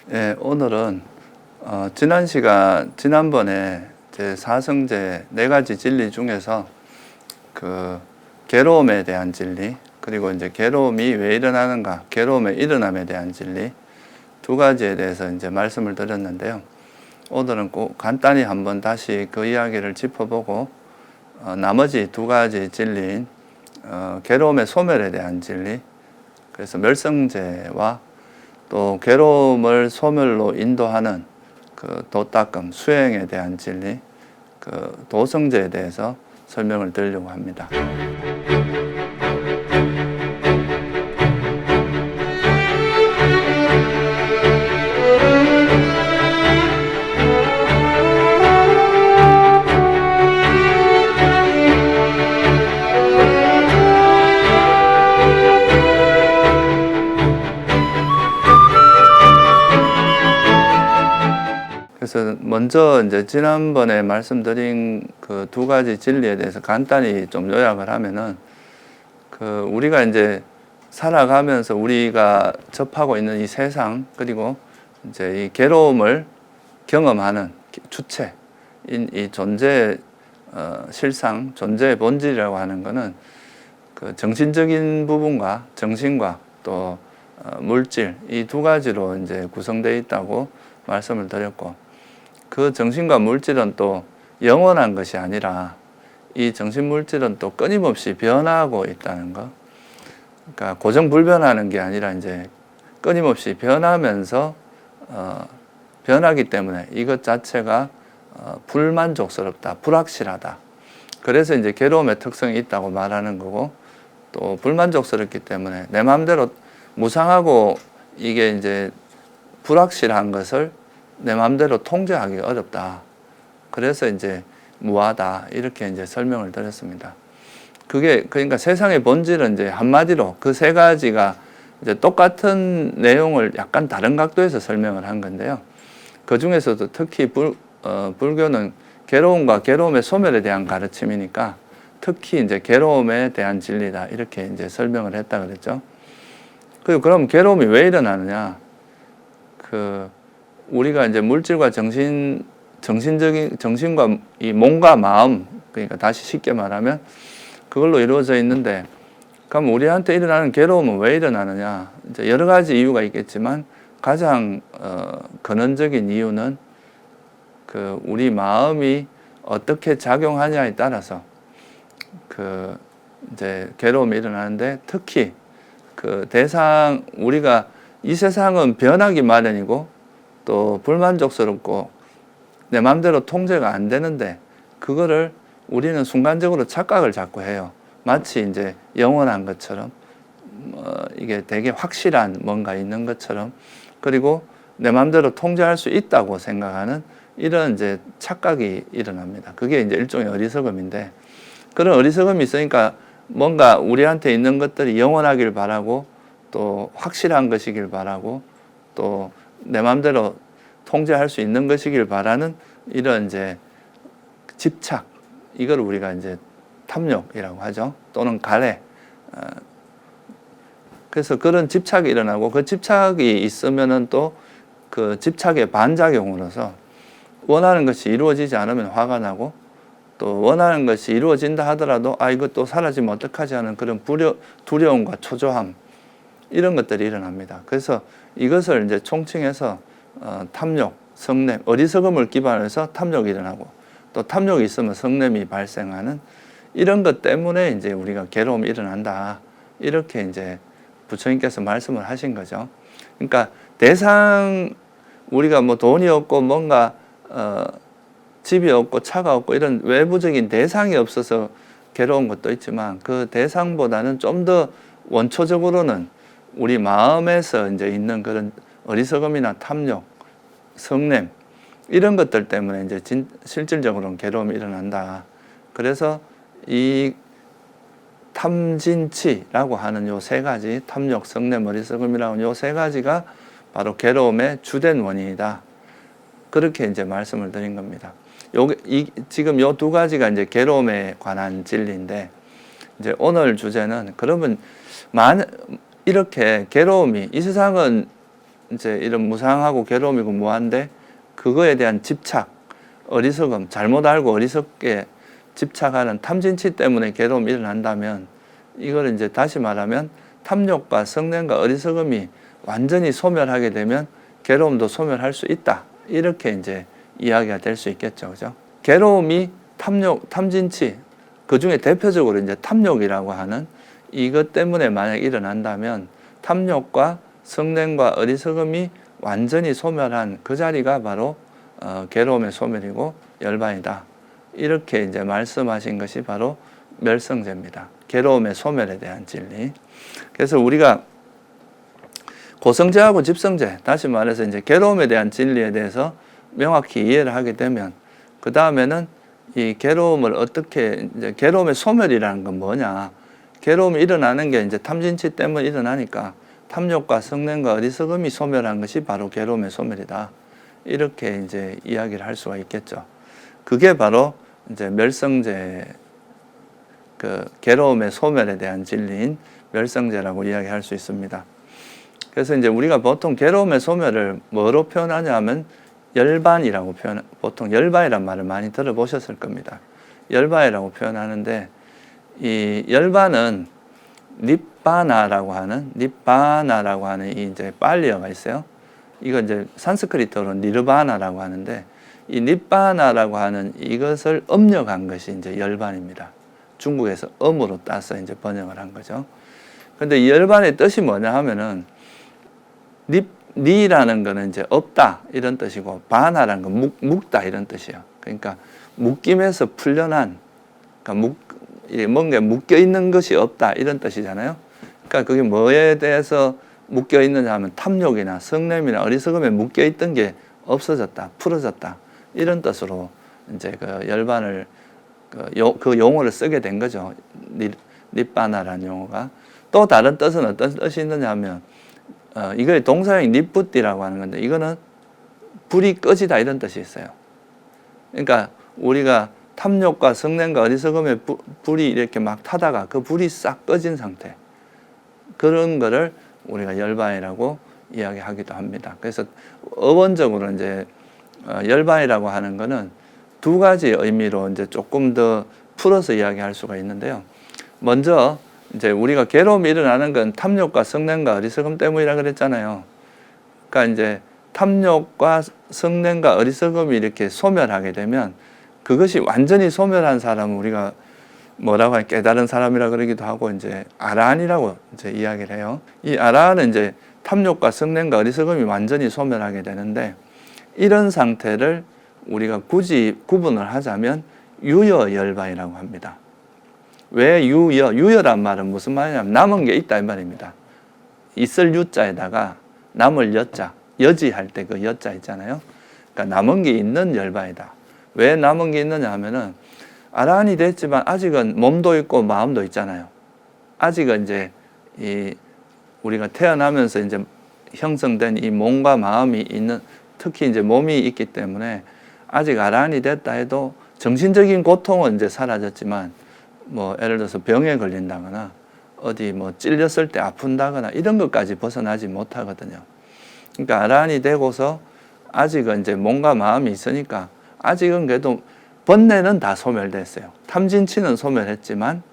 예, 오늘은 지난번에 제 사성제 네 가지 진리 중에서 그 괴로움에 대한 진리, 그리고 이제 괴로움이 왜 일어나는가, 괴로움의 일어남에 대한 진리 두 가지에 대해서 이제 말씀을 드렸는데요. 오늘은 꼭 간단히 한번 다시 그 이야기를 짚어보고 나머지 두 가지 진리인 괴로움의 소멸에 대한 진리, 그래서 멸성제와 또 괴로움을 소멸로 인도하는 그 도닦음, 수행에 대한 진리, 그 도성제에 대해서 설명을 드리려고 합니다. 그래서 먼저 이제 지난번에 말씀드린 그 두 가지 진리에 대해서 간단히 좀 요약을 하면은, 그 우리가 이제 살아가면서 우리가 접하고 있는 이 세상, 그리고 이제 이 괴로움을 경험하는 주체인 이 존재의 실상, 존재의 본질이라고 하는 것은 그 정신적인 부분과 정신과 또 물질, 이 두 가지로 이제 구성되어 있다고 말씀을 드렸고, 그 정신과 물질은 또 영원한 것이 아니라 이 정신 물질은 또 끊임없이 변화하고 있다는 것. 그러니까 고정불변하는 게 아니라 이제 끊임없이 변하면서 변하기 때문에 이것 자체가 불만족스럽다, 불확실하다. 그래서 이제 괴로움의 특성이 있다고 말하는 거고, 또 불만족스럽기 때문에 내 마음대로 무상하고 이게 이제 불확실한 것을 내 마음대로 통제하기 어렵다. 그래서 이제 무하다. 이렇게 이제 설명을 드렸습니다. 그게 그러니까 세상의 본질은 이제 한마디로 그 세 가지가 이제 똑같은 내용을 약간 다른 각도에서 설명을 한 건데요. 그 중에서도 특히 불교는 괴로움과 괴로움의 소멸에 대한 가르침이니까 특히 이제 괴로움에 대한 진리다. 이렇게 이제 설명을 했다 그랬죠. 그리고 그럼 괴로움이 왜 일어나느냐? 우리가 이제 물질과 정신과 이 몸과 마음, 그러니까 다시 쉽게 말하면 그걸로 이루어져 있는데, 그럼 우리한테 일어나는 괴로움은 왜 일어나느냐? 이제 여러 가지 이유가 있겠지만 가장 근원적인 이유는 그 우리 마음이 어떻게 작용하냐에 따라서 그 이제 괴로움이 일어나는데, 특히 그 우리가 이 세상은 변하기 마련이고 또 불만족스럽고 내 마음대로 통제가 안 되는데, 그거를 우리는 순간적으로 착각을 자꾸 해요. 마치 이제 영원한 것처럼, 이게 되게 확실한 뭔가 있는 것처럼, 그리고 내 마음대로 통제할 수 있다고 생각하는 이런 이제 착각이 일어납니다. 그게 이제 일종의 어리석음인데, 그런 어리석음이 있으니까 뭔가 우리한테 있는 것들이 영원하길 바라고 또 확실한 것이길 바라고 또 내 마음대로 통제할 수 있는 것이길 바라는 이런 이제 집착, 이걸 우리가 이제 탐욕이라고 하죠. 또는 갈해. 그래서 그런 집착이 일어나고, 그 집착이 있으면은 또 그 집착의 반작용으로서 원하는 것이 이루어지지 않으면 화가 나고, 또 원하는 것이 이루어진다 하더라도 이거 또 사라지면 어떡하지 하는 그런 두려움과 초조함, 이런 것들이 일어납니다. 그래서 이것을 이제 총칭해서 탐욕, 성냄, 어리석음을 기반으로 해서 탐욕이 일어나고, 또 탐욕이 있으면 성냄이 발생하는 이런 것 때문에 이제 우리가 괴로움이 일어난다. 이렇게 이제 부처님께서 말씀을 하신 거죠. 그러니까 우리가 뭐 돈이 없고 뭔가 집이 없고 차가 없고 이런 외부적인 대상이 없어서 괴로운 것도 있지만, 그 대상보다는 좀 더 원초적으로는 우리 마음에서 이제 있는 그런 어리석음이나 탐욕, 성냄, 이런 것들 때문에 이제 실질적으로는 괴로움이 일어난다. 그래서 이 탐진치라고 하는 요 세 가지, 탐욕, 성냄, 어리석음이라고 요 세 가지가 바로 괴로움의 주된 원인이다. 그렇게 이제 말씀을 드린 겁니다. 지금 요 두 가지가 이제 괴로움에 관한 진리인데, 이제 오늘 주제는 그러면 이렇게 괴로움이, 이 세상은 이제 이런 무상하고 괴로움이고 무한데 그거에 대한 집착, 어리석음, 잘못 알고 어리석게 집착하는 탐진치 때문에 괴로움이 일어난다면 이걸 이제 다시 말하면 탐욕과 성냄과 어리석음이 완전히 소멸하게 되면 괴로움도 소멸할 수 있다. 이렇게 이제 이야기가 될 수 있겠죠. 그죠? 괴로움이 탐욕, 탐진치, 그 중에 대표적으로 이제 탐욕이라고 하는 이것 때문에 만약 일어난다면 탐욕과 성냄과 어리석음이 완전히 소멸한 그 자리가 바로 괴로움의 소멸이고 열반이다. 이렇게 이제 말씀하신 것이 바로 멸성제입니다. 괴로움의 소멸에 대한 진리. 그래서 우리가 고성제하고 집성제, 다시 말해서 이제 괴로움에 대한 진리에 대해서 명확히 이해를 하게 되면 그 다음에는 이 괴로움을 어떻게 이제 괴로움의 소멸이라는 건 뭐냐? 괴로움이 일어나는 게 이제 탐진치 때문에 일어나니까 탐욕과 성냄과 어리석음이 소멸한 것이 바로 괴로움의 소멸이다. 이렇게 이제 이야기를 할 수가 있겠죠. 그게 바로 이제 멸성제, 그 괴로움의 소멸에 대한 진리인 멸성제라고 이야기할 수 있습니다. 그래서 이제 우리가 보통 괴로움의 소멸을 뭐로 표현하냐 하면 열반이라고 보통 열반이란 말을 많이 들어보셨을 겁니다. 열반이라고 표현하는데 이 열반은 닙바나라고 하는 이 이제 빨리어가 있어요. 이거 이제 산스크리트어로 니르바나라고 하는데 이 닙바나라고 하는 이것을 음력한 것이 이제 열반입니다. 중국에서 음으로 따서 이제 번역을 한 거죠. 근데 이 열반의 뜻이 뭐냐 하면은 니라는 거는 이제 없다 이런 뜻이고 바나라는 건 묶다 이런 뜻이에요. 그러니까 묶임에서 풀려난, 그러니까 뭔가 묶여 있는 것이 없다 이런 뜻이잖아요. 그러니까 그게 뭐에 대해서 묶여 있느냐 하면 탐욕이나 성냄이나 어리석음에 묶여 있던 게 없어졌다, 풀어졌다 이런 뜻으로 이제 그 열반을 그 용어를 쓰게 된 거죠. 닙바나라는 용어가. 또 다른 뜻은 어떤 뜻이 있느냐 하면 이거의 동사형이 닙붓디라고 하는 건데 이거는 불이 꺼지다 이런 뜻이 있어요. 그러니까 우리가 탐욕과 성냄과 어리석음에 불이 이렇게 막 타다가 그 불이 싹 꺼진 상태, 그런 거를 우리가 열반이라고 이야기하기도 합니다. 그래서 어원적으로 이제 열반이라고 하는 거는 두 가지 의미로 이제 조금 더 풀어서 이야기할 수가 있는데요. 먼저 이제 우리가 괴로움이 일어나는 건 탐욕과 성냄과 어리석음 때문이라 그랬잖아요. 그러니까 이제 탐욕과 성냄과 어리석음이 이렇게 소멸하게 되면 그것이 완전히 소멸한 사람은 우리가 뭐라고 하냐, 깨달은 사람이라 그러기도 하고 이제 아라한이라고 이제 이야기를 해요. 이 아라한은 이제 탐욕과 성냄과 어리석음이 완전히 소멸하게 되는데 이런 상태를 우리가 굳이 구분을 하자면 유여열반이라고 합니다. 왜 유여란 말은 무슨 말이냐면 남은 게 있다 이 말입니다. 있을 유자에다가 남을 여자, 여지할 때 그 여자 있잖아요. 그러니까 남은 게 있는 열반이다. 왜 남은 게 있느냐 하면은 아라한이 됐지만 아직은 몸도 있고 마음도 있잖아요. 아직은 이제 이 우리가 태어나면서 이제 형성된 이 몸과 마음이 있는, 특히 이제 몸이 있기 때문에 아직 아라한이 됐다 해도 정신적인 고통은 이제 사라졌지만 뭐 예를 들어서 병에 걸린다거나 어디 뭐 찔렸을 때 아픈다거나 이런 것까지 벗어나지 못하거든요. 그러니까 아라한이 되고서 아직은 이제 몸과 마음이 있으니까 아직은 그래도 번뇌는 다 소멸됐어요. 탐진치는 소멸했지만,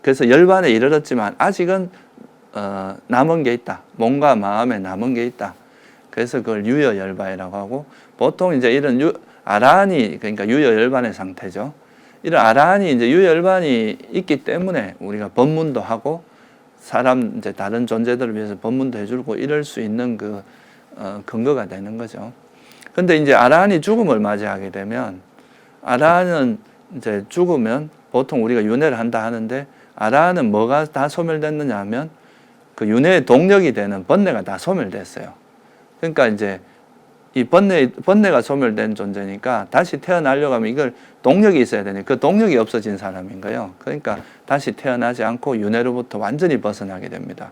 그래서 열반에 이르렀지만 아직은 남은 게 있다. 몸과 마음에 남은 게 있다. 그래서 그걸 유여열반이라고 하고, 보통 이제 이런 아라한이, 그러니까 유여열반의 상태죠. 이런 아라한이 이제 유여열반이 있기 때문에 우리가 법문도 하고 사람 이제 다른 존재들을 위해서 법문도 해주고 이럴 수 있는 그 근거가 되는 거죠. 근데 이제 아라한이 죽음을 맞이하게 되면, 아라한은 이제 죽으면 보통 우리가 윤회를 한다 하는데, 아라한은 뭐가 다 소멸됐느냐 하면 그 윤회의 동력이 되는 번뇌가 다 소멸됐어요. 그러니까 이제 이 번뇌가 소멸된 존재니까 다시 태어나려고 하면 이걸 동력이 있어야 되니 그 동력이 없어진 사람인 거예요. 그러니까 다시 태어나지 않고 윤회로부터 완전히 벗어나게 됩니다.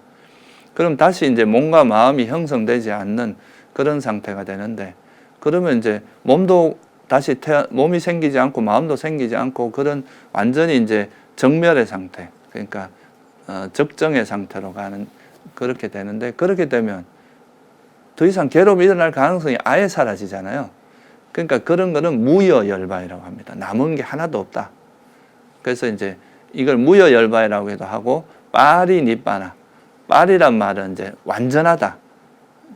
그럼 다시 이제 몸과 마음이 형성되지 않는 그런 상태가 되는데, 그러면 이제 몸도 다시 몸이 생기지 않고 마음도 생기지 않고 그런 완전히 이제 정멸의 상태, 그러니까 적정의 상태로 가는, 그렇게 되는데, 그렇게 되면 더 이상 괴로움이 일어날 가능성이 아예 사라지잖아요. 그러니까 그런 거는 무여열반이라고 합니다. 남은 게 하나도 없다. 그래서 이제 이걸 무여열반이라고도 하고 파리니빠나, 파리란 말은 이제 완전하다,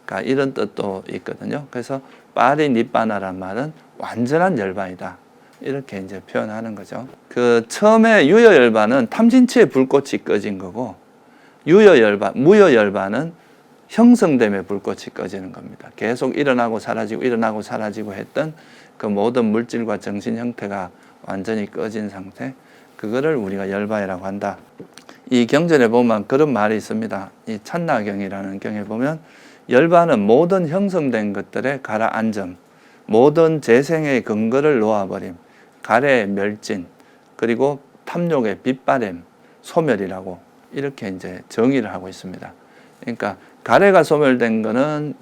그러니까 이런 뜻도 있거든요. 그래서 파리니빠나란 말은 완전한 열반이다, 이렇게 이제 표현하는 거죠. 그 처음에 유여열반은 탐진치의 불꽃이 꺼진 거고, 무여열반은 형성됨의 불꽃이 꺼지는 겁니다. 계속 일어나고 사라지고 했던 그 모든 물질과 정신 형태가 완전히 꺼진 상태, 그거를 우리가 열반이라고 한다. 이 경전에 보면 그런 말이 있습니다. 이 찬나경이라는 경에 보면 열반은 모든 형성된 것들의 가라앉음, 모든 재생의 근거를 놓아버림, 가래의 멸진, 그리고 탐욕의 빗바램, 소멸이라고 이렇게 이제 정의를 하고 있습니다. 그러니까 가래가 소멸된 거는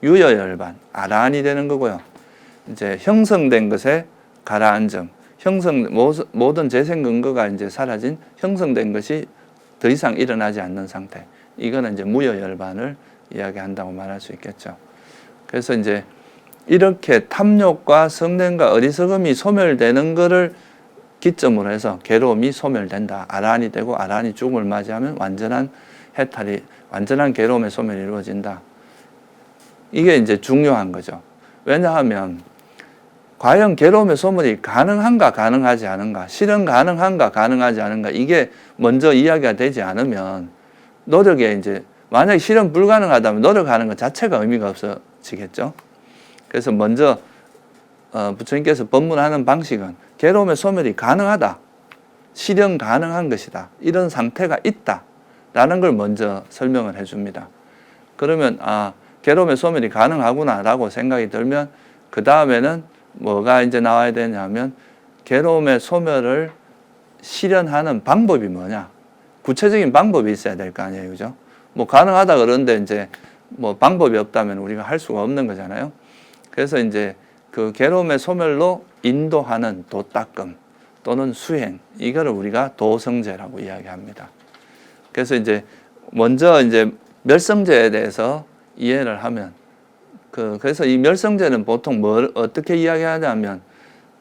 유여열반, 아라한이 되는 거고요. 이제 형성된 것에 가라앉음, 모든 재생 근거가 이제 사라진 형성된 것이 더 이상 일어나지 않는 상태. 이거는 이제 무여열반을 이야기한다고 말할 수 있겠죠. 그래서 이제 이렇게 탐욕과 성냄과 어리석음이 소멸되는 것을 기점으로 해서 괴로움이 소멸된다. 아라한이 되고 아라한이 죽음을 맞이하면 완전한 해탈이, 완전한 괴로움의 소멸이 이루어진다. 이게 이제 중요한 거죠. 왜냐하면 과연 괴로움의 소멸이 가능한가 가능하지 않은가, 실현 가능한가 가능하지 않은가, 이게 먼저 이야기가 되지 않으면 노력에 이제 만약에 실현 불가능하다면 노력하는 것 자체가 의미가 없어지겠죠. 그래서 먼저 부처님께서 법문하는 방식은 괴로움의 소멸이 가능하다, 실현 가능한 것이다, 이런 상태가 있다 라는 걸 먼저 설명을 해줍니다. 그러면 괴로움의 소멸이 가능하구나 라고 생각이 들면 그 다음에는 뭐가 이제 나와야 되냐면 괴로움의 소멸을 실현하는 방법이 뭐냐, 구체적인 방법이 있어야 될 거 아니에요, 그죠? 뭐 가능하다 그러는데 이제 뭐 방법이 없다면 우리가 할 수가 없는 거잖아요. 그래서 이제 그 괴로움의 소멸로 인도하는 도닦음 또는 수행, 이거를 우리가 도성제라고 이야기합니다. 그래서 이제 먼저 이제 멸성제에 대해서 이해를 하면 그래서 이 멸성제는 보통 뭘 어떻게 이야기하냐면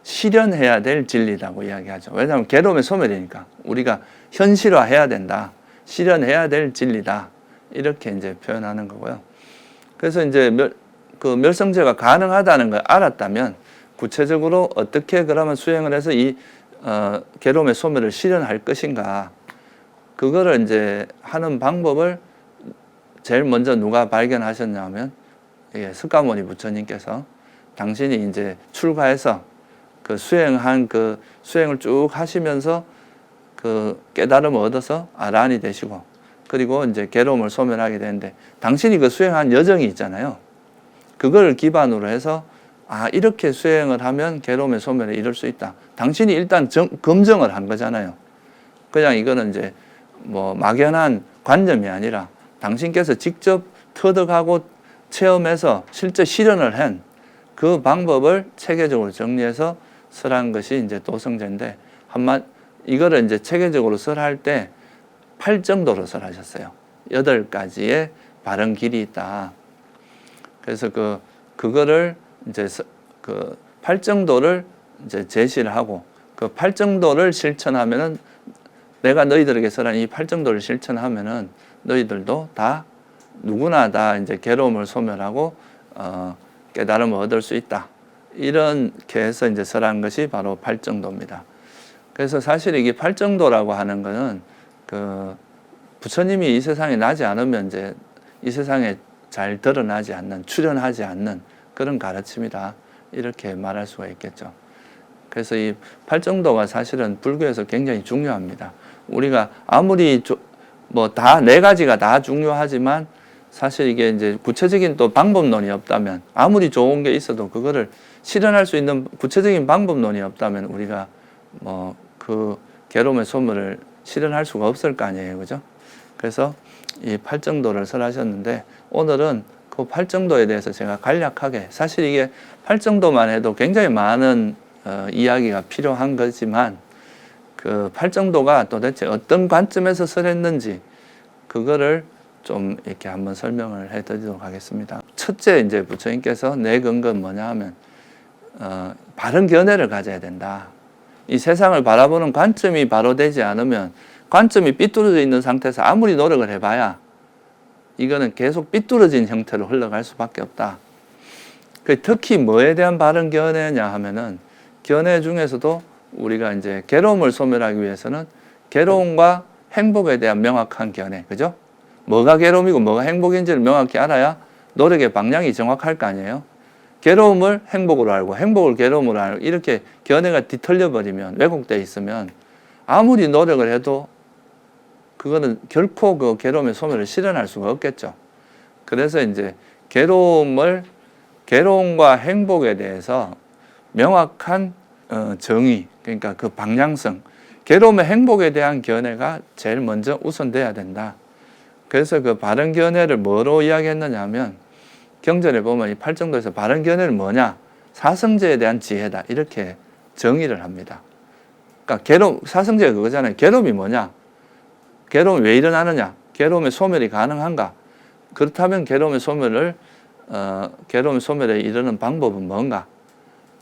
실현해야 될 진리라고 이야기하죠. 왜냐하면 괴로움의 소멸이니까 우리가 현실화해야 된다, 실현해야 될 진리다, 이렇게 이제 표현하는 거고요. 그래서 이제 멸성제가 가능하다는 걸 알았다면 구체적으로 어떻게 그러면 수행을 해서 이 괴로움의 소멸을 실현할 것인가, 그거를 이제 하는 방법을 제일 먼저 누가 발견하셨냐면 석가모니 부처님께서 당신이 이제 출가해서 그 수행을 쭉 하시면서 그 깨달음을 얻어서 아라한이 되시고, 그리고 이제 괴로움을 소멸하게 되는데 당신이 그 수행한 여정이 있잖아요. 그걸 기반으로 해서 이렇게 수행을 하면 괴로움의 소멸에 이를 수 있다. 당신이 일단 검증을 한 거잖아요. 그냥 이거는 이제 뭐 막연한 관념이 아니라 당신께서 직접 터득하고 체험해서 실제 실현을 한 그 방법을 체계적으로 정리해서 설한 것이 이제 도성제인데, 이거를 이제 체계적으로 설할 때 8정도로 설하셨어요. 8가지의 바른 길이 있다. 그래서 그거를 이제 그 8정도를 이제 제시를 하고, 그 8정도를 실천하면은, 내가 너희들에게 설한 이 8정도를 실천하면은 너희들도 다 누구나 다 이제 괴로움을 소멸하고 깨달음을 얻을 수 있다. 이렇게 해서 이제 설한 것이 바로 8정도입니다. 그래서 사실 이게 8정도라고 하는 거는 부처님이 이 세상에 나지 않으면 이제 이 세상에 잘 드러나지 않는, 출현하지 않는 그런 가르침이다, 이렇게 말할 수가 있겠죠. 그래서 이 8정도가 사실은 불교에서 굉장히 중요합니다. 우리가 아무리 뭐 다 4가지가 다 중요하지만 사실 이게 이제 구체적인 또 방법론이 없다면, 아무리 좋은 게 있어도 그거를 실현할 수 있는 구체적인 방법론이 없다면 우리가 뭐 그 괴로움의 소멸을 실현할 수가 없을 거 아니에요, 그죠? 그래서 이 8정도를 설하셨는데, 오늘은 그 8정도에 대해서 제가 간략하게, 사실 이게 8정도만 해도 굉장히 많은 이야기가 필요한 거지만 그 8정도가 도대체 어떤 관점에서 설했는지 그거를 좀 이렇게 한번 설명을 해드리도록 하겠습니다. 첫째 이제 부처님께서 내건 건 뭐냐 하면 바른 견해를 가져야 된다. 이 세상을 바라보는 관점이 바로 되지 않으면 관점이 삐뚤어져 있는 상태에서 아무리 노력을 해봐야 이거는 계속 삐뚤어진 형태로 흘러갈 수밖에 없다. 특히 뭐에 대한 바른 견해냐 하면은 견해 중에서도 우리가 이제 괴로움을 소멸하기 위해서는 괴로움과 행복에 대한 명확한 견해, 그죠? 뭐가 괴로움이고 뭐가 행복인지를 명확히 알아야 노력의 방향이 정확할 거 아니에요? 괴로움을 행복으로 알고 행복을 괴로움으로 알고 이렇게 견해가 뒤틀려 버리면 왜곡되어 있으면 아무리 노력을 해도 그거는 결코 그 괴로움의 소멸을 실현할 수가 없겠죠. 그래서 이제 괴로움과 행복에 대해서 명확한 정의, 그러니까 그 방향성, 괴로움의 행복에 대한 견해가 제일 먼저 우선돼야 된다. 그래서 그 바른 견해를 뭐로 이야기했느냐 하면 경전에 보면 이 팔정도에서 바른 견해는 뭐냐? 사성제에 대한 지혜다. 이렇게 정의를 합니다. 그러니까 사성제가 그거잖아요. 괴로움이 뭐냐? 괴로움이 왜 일어나느냐? 괴로움의 소멸이 가능한가? 그렇다면 괴로움의 소멸에 이르는 방법은 뭔가?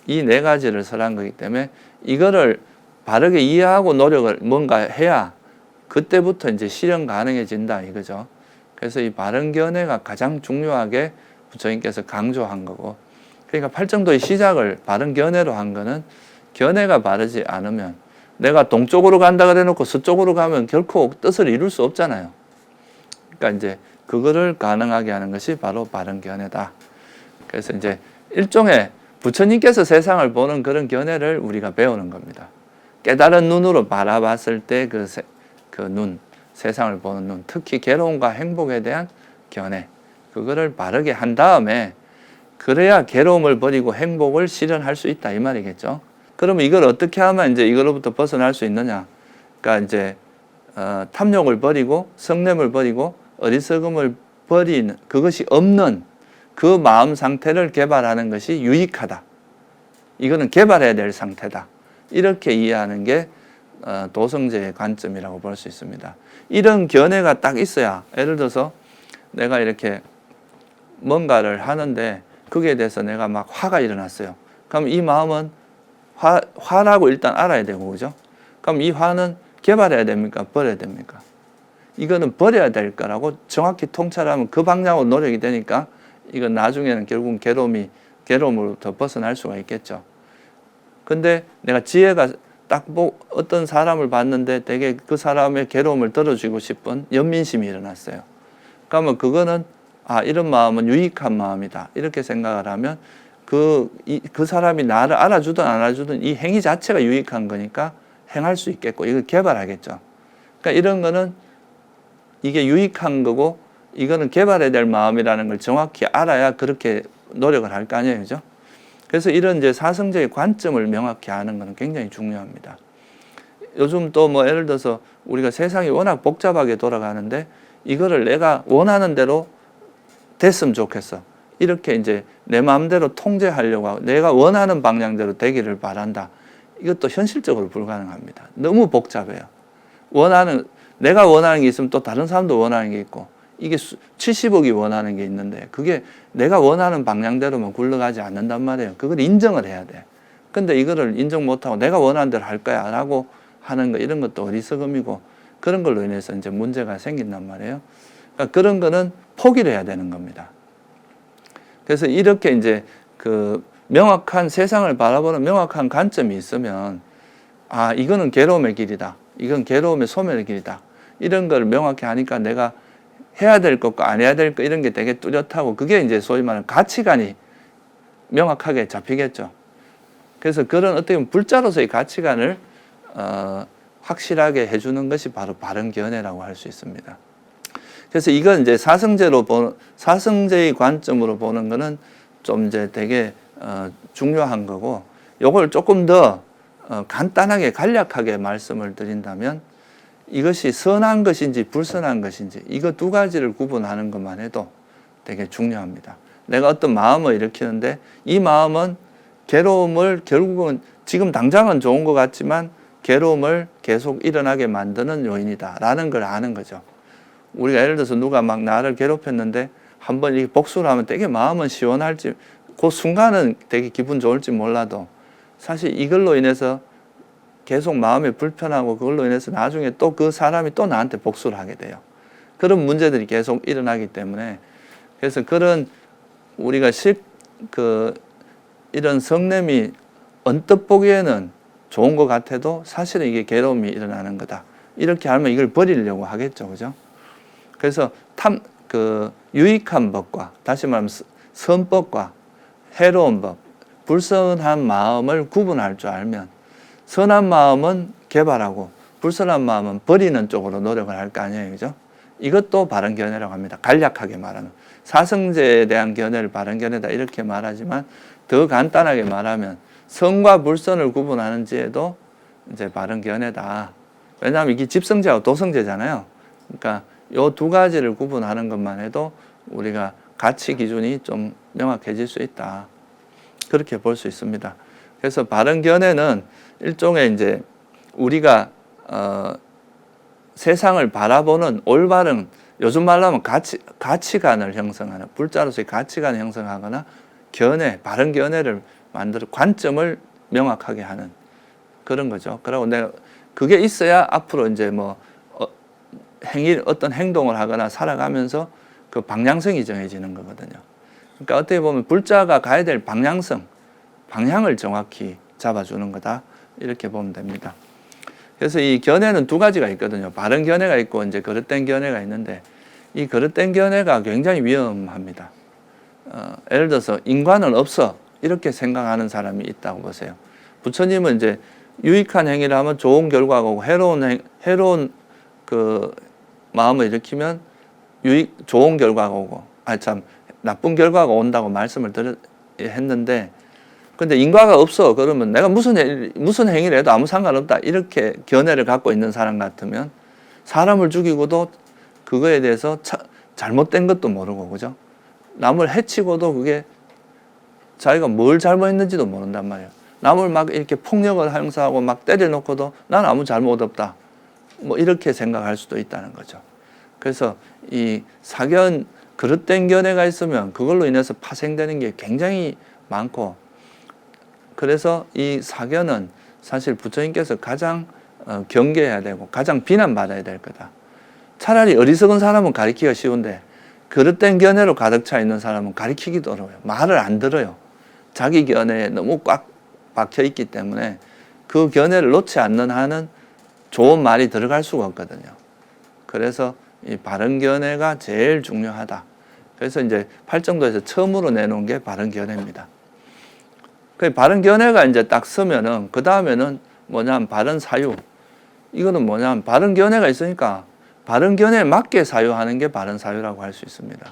이 네 가지를 설한 거기 때문에 이거를 바르게 이해하고 노력을 뭔가 해야 그때부터 이제 실현 가능해진다 이거죠. 그래서 이 바른 견해가 가장 중요하게 부처님께서 강조한 거고, 그러니까 팔정도의 시작을 바른 견해로 한 거는 견해가 바르지 않으면 내가 동쪽으로 간다 그래 놓고 서쪽으로 가면 결코 뜻을 이룰 수 없잖아요. 그러니까 이제 그거를 가능하게 하는 것이 바로 바른 견해다. 그래서 이제 일종의 부처님께서 세상을 보는 그런 견해를 우리가 배우는 겁니다. 깨달은 눈으로 바라봤을 때 그 눈, 세상을 보는 눈, 특히 괴로움과 행복에 대한 견해, 그거를 바르게 한 다음에 그래야 괴로움을 버리고 행복을 실현할 수 있다 이 말이겠죠. 그러면 이걸 어떻게 하면 이제 이걸로부터 벗어날 수 있느냐? 그러니까 이제 탐욕을 버리고 성냄을 버리고 어리석음을 버리는 그것이 없는 그 마음 상태를 개발하는 것이 유익하다. 이거는 개발해야 될 상태다. 이렇게 이해하는 게 도성제의 관점이라고 볼 수 있습니다. 이런 견해가 딱 있어야, 예를 들어서 내가 이렇게 뭔가를 하는데 거기에 대해서 내가 막 화가 일어났어요. 그럼 이 마음은 화라고 일단 알아야 되고, 그죠? 그럼 이 화는 개발해야 됩니까? 버려야 됩니까? 이거는 버려야 될 거라고 정확히 통찰하면 그 방향으로 노력이 되니까 이건 나중에는 결국은 괴로움으로부터 벗어날 수가 있겠죠. 근데 내가 지혜가 딱 어떤 사람을 봤는데 되게 그 사람의 괴로움을 들어주고 싶은 연민심이 일어났어요. 그러면 그거는 이런 마음은 유익한 마음이다. 이렇게 생각을 하면 그 사람이 나를 알아주든 안 알아주든 이 행위 자체가 유익한 거니까 행할 수 있겠고 이걸 개발하겠죠. 그러니까 이런 거는 이게 유익한 거고 이거는 개발해야 될 마음이라는 걸 정확히 알아야 그렇게 노력을 할 거 아니에요. 그죠? 그래서 이런 이제 사성제의 관점을 명확히 아는 것은 굉장히 중요합니다. 요즘 또 뭐 예를 들어서 우리가 세상이 워낙 복잡하게 돌아가는데 이거를 내가 원하는 대로 됐으면 좋겠어. 이렇게 이제 내 마음대로 통제하려고 하고 내가 원하는 방향대로 되기를 바란다. 이것도 현실적으로 불가능합니다. 너무 복잡해요. 내가 원하는 게 있으면 또 다른 사람도 원하는 게 있고 이게 70억이 원하는 게 있는데 그게 내가 원하는 방향대로만 굴러가지 않는단 말이에요. 그걸 인정을 해야 돼. 근데 이거를 인정 못하고 내가 원하는 대로 할 거야 라고 하는 거 이런 것도 어리석음이고 그런 걸로 인해서 이제 문제가 생긴단 말이에요. 그러니까 그런 거는 포기를 해야 되는 겁니다. 그래서 이렇게 이제 그 명확한 세상을 바라보는 명확한 관점이 있으면 이거는 괴로움의 길이다. 이건 괴로움의 소멸의 길이다. 이런 걸 명확히 하니까 내가 해야 될 것과 안 해야 될 것 이런 게 되게 뚜렷하고 그게 이제 소위 말하는 가치관이 명확하게 잡히겠죠. 그래서 그런 어떻게 보면 불자로서의 가치관을 확실하게 해주는 것이 바로 바른 견해라고 할 수 있습니다. 그래서 이건 이제 사성제의 관점으로 보는 거는 좀 이제 되게 중요한 거고, 요걸 조금 더 간단하게 간략하게 말씀을 드린다면 이것이 선한 것인지 불선한 것인지 이거 두 가지를 구분하는 것만 해도 되게 중요합니다. 내가 어떤 마음을 일으키는데 이 마음은 괴로움을 결국은 지금 당장은 좋은 것 같지만 괴로움을 계속 일어나게 만드는 요인이다 라는 걸 아는 거죠. 우리가 예를 들어서 누가 막 나를 괴롭혔는데 한번 이 복수를 하면 되게 마음은 시원할지, 그 순간은 되게 기분 좋을지 몰라도 사실 이걸로 인해서 계속 마음이 불편하고 그걸로 인해서 나중에 또 그 사람이 또 나한테 복수를 하게 돼요. 그런 문제들이 계속 일어나기 때문에, 그래서 그런 우리가 이런 성냄이 언뜻 보기에는 좋은 것 같아도 사실은 이게 괴로움이 일어나는 거다. 이렇게 하면 이걸 버리려고 하겠죠. 그죠? 그래서 유익한 법과, 다시 말하면 선법과 해로운 법, 불선한 마음을 구분할 줄 알면 선한 마음은 개발하고 불선한 마음은 버리는 쪽으로 노력을 할 거 아니에요. 그죠? 이것도 바른 견해라고 합니다. 간략하게 말하면. 사성제에 대한 견해를 바른 견해다 이렇게 말하지만 더 간단하게 말하면 선과 불선을 구분하는 지혜도 이제 바른 견해다. 왜냐하면 이게 집성제하고 도성제잖아요. 그러니까 요 두 가지를 구분하는 것만 해도 우리가 가치 기준이 좀 명확해질 수 있다. 그렇게 볼 수 있습니다. 그래서 바른 견해는 일종의 이제 우리가 세상을 바라보는 올바른, 요즘 말로 하면 가치관을 형성하는, 불자로서의 가치관을 형성하거나 견해, 바른 견해를 만들어 관점을 명확하게 하는 그런 거죠. 그리고 내가 그게 있어야 앞으로 이제 뭐 어떤 행동을 하거나 살아가면서 그 방향성이 정해지는 거거든요. 그러니까 어떻게 보면 불자가 가야 될 방향을 정확히 잡아주는 거다. 이렇게 보면 됩니다. 그래서 이 견해는 두 가지가 있거든요. 바른 견해가 있고 이제 그릇된 견해가 있는데, 이 그릇된 견해가 굉장히 위험합니다. 예를 들어서 인과는 없어 이렇게 생각하는 사람이 있다고 보세요. 부처님은 이제 유익한 행위를 하면 좋은 결과가 오고 해로운 그 마음을 일으키면 좋은 결과가 오고, 나쁜 결과가 온다고 말씀을 했는데, 근데 인과가 없어 그러면 내가 무슨 행위를 해도 아무 상관없다 이렇게 견해를 갖고 있는 사람 같으면 사람을 죽이고도 그거에 대해서 잘못된 것도 모르고, 그죠? 남을 해치고도 그게 자기가 뭘 잘못했는지도 모른단 말이에요. 남을 막 이렇게 폭력을 행사하고 막 때려놓고도 난 아무 잘못 없다, 뭐 이렇게 생각할 수도 있다는 거죠. 그래서 이 그릇된 견해가 있으면 그걸로 인해서 파생되는 게 굉장히 많고, 그래서 이 사견은 사실 부처님께서 가장 경계해야 되고 가장 비난받아야 될 거다. 차라리 어리석은 사람은 가르치기가 쉬운데 그릇된 견해로 가득 차 있는 사람은 가르치기도 어려워요. 말을 안 들어요. 자기 견해에 너무 꽉 박혀 있기 때문에 그 견해를 놓지 않는 한은 좋은 말이 들어갈 수가 없거든요. 그래서 이 바른 견해가 제일 중요하다. 그래서 이제 팔정도에서 처음으로 내놓은 게 바른 견해입니다. 그 바른 견해가 이제 딱 서면은 그 다음에는 뭐냐면 바른 사유. 이거는 뭐냐면 바른 견해가 있으니까 바른 견해에 맞게 사유하는 게 바른 사유라고 할 수 있습니다.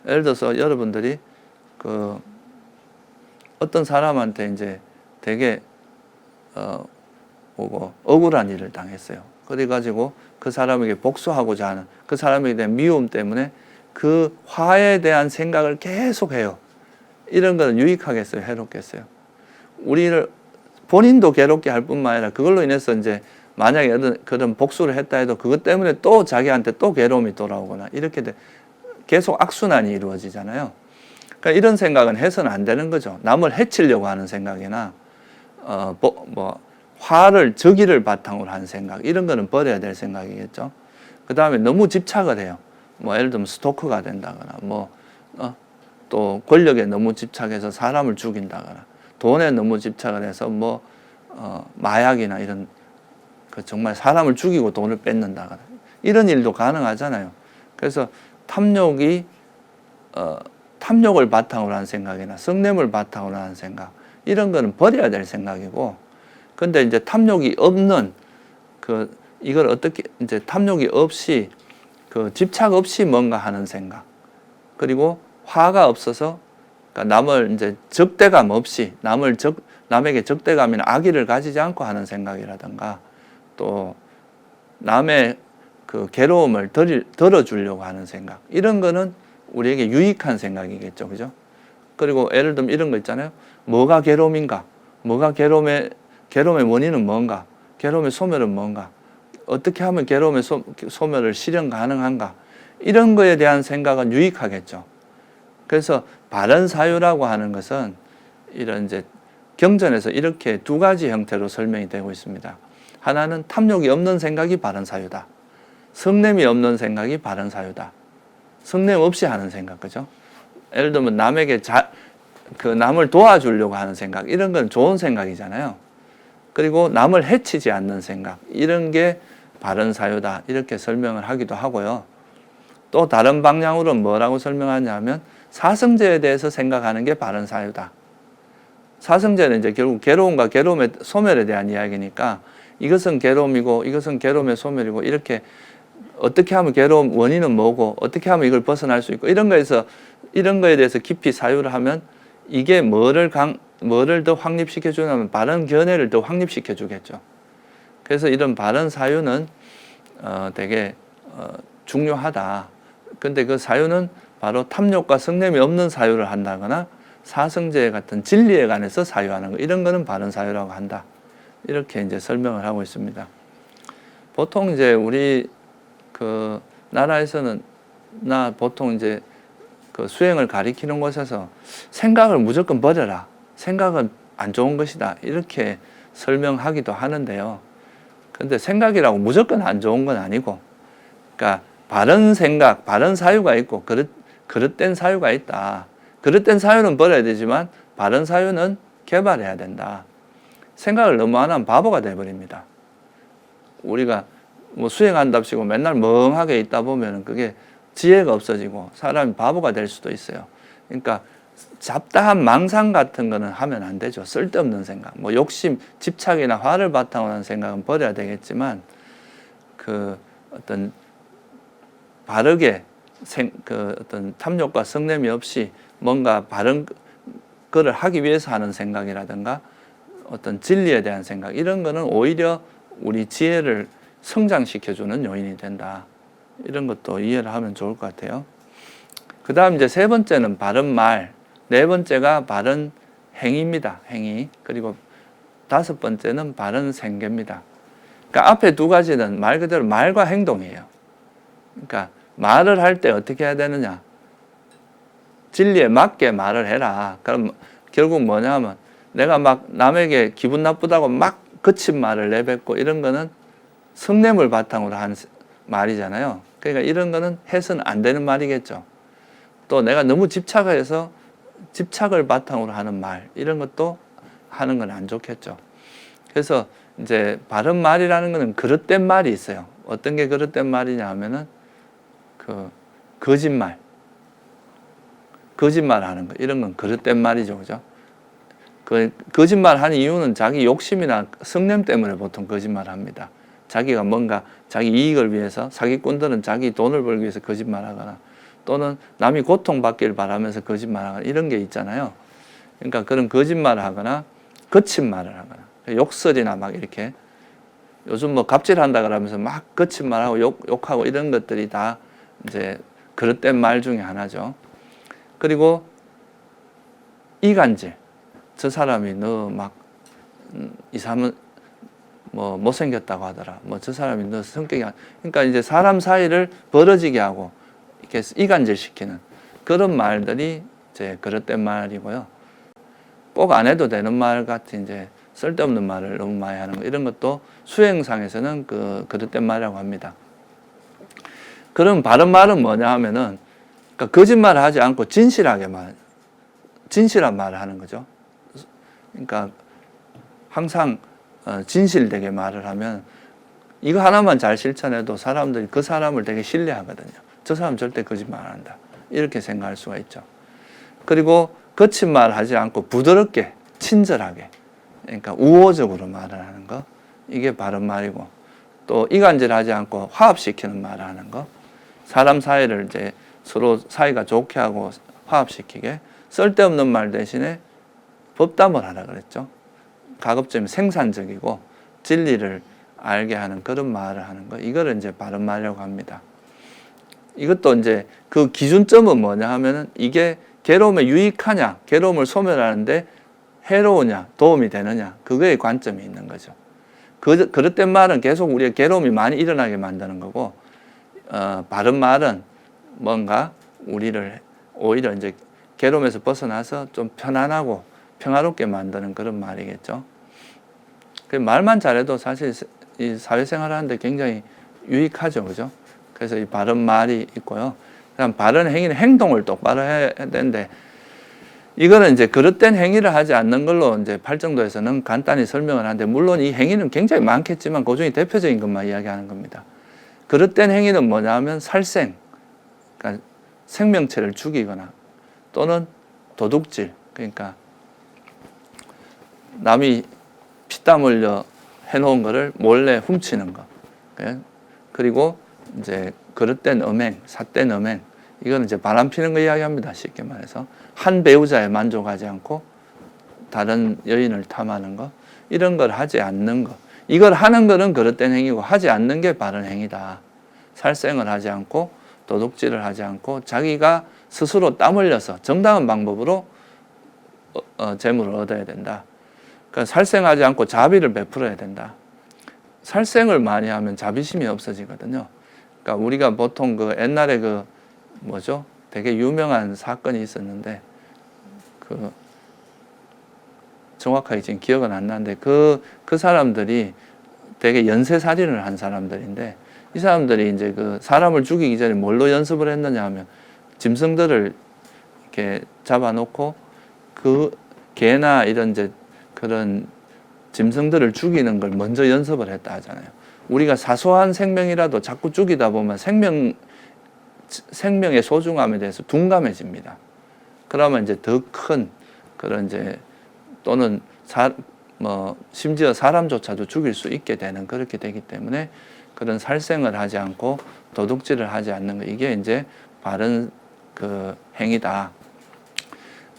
예를 들어서 여러분들이 어떤 사람한테 이제 되게 억울한 일을 당했어요. 그래가지고 그 사람에게 복수하고자 하는, 그 사람에게 대한 미움 때문에 그 화에 대한 생각을 계속 해요. 이런 거는 유익하겠어요? 해롭겠어요? 본인도 괴롭게 할 뿐만 아니라 그걸로 인해서 이제 만약에 그런 복수를 했다 해도 그것 때문에 또 자기한테 또 괴로움이 돌아오거나 이렇게 계속 악순환이 이루어지잖아요. 그러니까 이런 생각은 해서는 안 되는 거죠. 남을 해치려고 하는 생각이나 적의를 바탕으로 하는 생각, 이런 거는 버려야 될 생각이겠죠. 그 다음에 너무 집착을 해요. 예를 들면 스토커가 된다거나 또 권력에 너무 집착해서 사람을 죽인다거나 돈에 너무 집착을 해서 마약이나 이런 정말 사람을 죽이고 돈을 뺏는다거나 이런 일도 가능하잖아요. 그래서 탐욕을 바탕으로 하는 생각이나 성냄을 바탕으로 하는 생각, 이런 거는 버려야 될 생각이고, 근데 이제 탐욕이 없는 이걸 어떻게 이제 탐욕이 없이 집착 없이 뭔가 하는 생각, 그리고 화가 없어서 그러니까 남을 이제 적대감 없이 남에게 적대감이나 악의를 가지지 않고 하는 생각이라든가, 또 남의 괴로움을 덜어주려고 하는 생각, 이런 거는 우리에게 유익한 생각이겠죠, 그죠? 그리고 예를 들면 이런 거 있잖아요. 뭐가 괴로움인가? 괴로움의 원인은 뭔가? 괴로움의 소멸은 뭔가? 어떻게 하면 괴로움의 소멸을 실현 가능한가, 이런 거에 대한 생각은 유익하겠죠. 그래서 바른 사유라고 하는 것은 이런 이제 경전에서 이렇게 두 가지 형태로 설명이 되고 있습니다. 하나는 탐욕이 없는 생각이 바른 사유다. 성냄이 없는 생각이 바른 사유다. 성냄 없이 하는 생각, 그죠? 예를 들면 남에게 남을 도와주려고 하는 생각, 이런 건 좋은 생각이잖아요. 그리고 남을 해치지 않는 생각, 이런 게 바른 사유다, 이렇게 설명을 하기도 하고요. 또 다른 방향으로는 뭐라고 설명하냐면 사성제에 대해서 생각하는 게 바른 사유다. 사성제는 이제 결국 괴로움과 괴로움의 소멸에 대한 이야기니까 이것은 괴로움이고 이것은 괴로움의 소멸이고, 이렇게 어떻게 하면 괴로움 원인은 뭐고 어떻게 하면 이걸 벗어날 수 있고, 이런 거에 대해서 깊이 사유를 하면 이게 뭐를 더 확립시켜 주냐면 바른 견해를 더 확립시켜 주겠죠. 그래서 이런 바른 사유는 되게 중요하다. 근데 그 사유는 바로 탐욕과 성냄이 없는 사유를 한다거나 사성제 같은 진리에 관해서 사유하는 거, 이런 거는 바른 사유라고 한다. 이렇게 이제 설명을 하고 있습니다. 보통 이제 우리 그 나라에서는 보통 이제 그 수행을 가리키는 곳에서 생각을 무조건 버려라, 생각은 안 좋은 것이다, 이렇게 설명하기도 하는데요. 근데 생각이라고 무조건 안 좋은 건 아니고, 그러니까 바른 생각, 바른 사유가 있고 그릇된 사유가 있다. 그릇된 사유는 버려야 되지만 바른 사유는 개발해야 된다. 생각을 너무 안 하면 바보가 돼버립니다. 우리가 뭐 수행한답시고 맨날 멍하게 있다 보면 그게 지혜가 없어지고 사람이 바보가 될 수도 있어요. 그러니까 잡다한 망상 같은 거는 하면 안 되죠. 쓸데없는 생각, 뭐 욕심, 집착이나 화를 바탕으로 하는 생각은 버려야 되겠지만, 그 어떤 바르게 어떤 탐욕과 성냄이 없이 뭔가 바른 거를 하기 위해서 하는 생각이라든가 어떤 진리에 대한 생각, 이런 거는 오히려 우리 지혜를 성장시켜주는 요인이 된다. 이런 것도 이해를 하면 좋을 것 같아요. 그 다음 이제 세 번째는 바른 말, 네 번째가 바른 행위입니다. 행위. 그리고 다섯 번째는 바른 생계입니다. 그러니까 앞에 두 가지는 말 그대로 말과 행동이에요. 그러니까 말을 할 때 어떻게 해야 되느냐? 진리에 맞게 말을 해라. 그럼 결국 뭐냐면 내가 막 남에게 기분 나쁘다고 막 거친 말을 내뱉고 이런 거는 성냄을 바탕으로 한 말이잖아요. 그러니까 이런 거는 해서는 안 되는 말이겠죠. 또 내가 너무 집착해서 집착을 바탕으로 하는 말, 이런 것도 하는 건 안 좋겠죠. 그래서 이제 바른 말이라는 거는 그릇된 말이 있어요. 어떤 게 그릇된 말이냐 하면은 거짓말 하는 거, 이런 건 그릇된 말이죠. 그죠? 거짓말 하는 이유는 자기 욕심이나 성냄 때문에 보통 거짓말 합니다. 자기가 뭔가 자기 이익을 위해서, 사기꾼들은 자기 돈을 벌기 위해서 거짓말 하거나 또는 남이 고통받기를 바라면서 거짓말 하거나 이런 게 있잖아요. 그러니까 그런 거짓말을 하거나 거친 말을 하거나 욕설이나 막 이렇게 요즘 뭐 갑질한다 그러면서 막 거친 말하고 욕하고 이런 것들이 다 이제 그릇된 말 중에 하나죠. 그리고 이간질, 저 사람이 너 막 이 사람은 뭐 못생겼다고 하더라, 뭐 저 사람이 너 성격이 그러니까 이제 사람 사이를 벌어지게 하고 이렇게 이간질 시키는 그런 말들이 이제 그릇된 말이고요. 꼭 안 해도 되는 말 같은 이제 쓸데없는 말을 너무 많이 하는 거, 이런 것도 수행상에서는 그릇된 말이라고 합니다. 그럼 바른 말은 뭐냐 하면은, 그러니까 거짓말을 하지 않고 진실한 말을 하는 거죠. 그러니까 항상 진실되게 말을 하면 이거 하나만 잘 실천해도 사람들이 그 사람을 되게 신뢰하거든요. 저 사람 절대 거짓말 안 한다, 이렇게 생각할 수가 있죠. 그리고 거친 말 하지 않고 부드럽게 친절하게, 그러니까 우호적으로 말을 하는 거, 이게 바른 말이고, 또 이간질하지 않고 화합시키는 말을 하는 거, 사람 사이를 이제 서로 사이가 좋게 하고 화합시키게, 쓸데없는 말 대신에 법담을 하라 그랬죠. 가급적이면 생산적이고 진리를 알게 하는 그런 말을 하는 거, 이거를 이제 바른 말이라고 합니다. 이것도 이제 그 기준점은 뭐냐 하면은 이게 괴로움에 유익하냐, 괴로움을 소멸하는데 해로우냐, 도움이 되느냐, 그거에 관점이 있는 거죠. 그릇된 말은 계속 우리의 괴로움이 많이 일어나게 만드는 거고, 바른 말은 뭔가 우리를 오히려 이제 괴로움에서 벗어나서 좀 편안하고 평화롭게 만드는 그런 말이겠죠. 그 말만 잘해도 사실 이 사회생활 하는데 굉장히 유익하죠. 그죠? 그래서 이 바른 말이 있고요. 그다음 바른 행위는 행동을 똑바로 해야 되는데, 이거는 이제 그릇된 행위를 하지 않는 걸로 이제 팔정도에서는 간단히 설명을 하는데, 물론 이 행위는 굉장히 많겠지만 그 중에 대표적인 것만 이야기하는 겁니다. 그릇된 행위는 뭐냐면 살생, 그러니까 생명체를 죽이거나 또는 도둑질, 그러니까 남이 피땀 흘려 해놓은 거를 몰래 훔치는 거. 그리고 이제 그릇된 음행, 삿된 음행, 이거는 이제 바람 피는 거 이야기합니다. 쉽게 말해서 한 배우자에 만족하지 않고 다른 여인을 탐하는 거, 이런 걸 하지 않는 거. 이걸 하는 거는 그릇된 행위고 하지 않는 게 바른 행위다. 살생을 하지 않고 도둑질을 하지 않고 자기가 스스로 땀 흘려서 정당한 방법으로 재물을 얻어야 된다. 그러니까 살생하지 않고 자비를 베풀어야 된다. 살생을 많이 하면 자비심이 없어지거든요. 그러니까 우리가 보통 그 옛날에 그 뭐죠? 되게 유명한 사건이 있었는데, 그 정확하게 지금 기억은 안 나는데 그 사람들이 되게 연쇄살인을 한 사람들인데, 이 사람들이 이제 그 사람을 죽이기 전에 뭘로 연습을 했느냐 하면 짐승들을 이렇게 잡아놓고 그 개나 이런 이제 그런 짐승들을 죽이는 걸 먼저 연습을 했다 하잖아요. 우리가 사소한 생명이라도 자꾸 죽이다 보면 생명의 소중함에 대해서 둔감해집니다. 그러면 이제 더 큰 그런 이제 또는 심지어 사람조차도 죽일 수 있게 되는, 그렇게 되기 때문에 그런 살생을 하지 않고 도둑질을 하지 않는 거, 이게 이제 바른 그 행위다.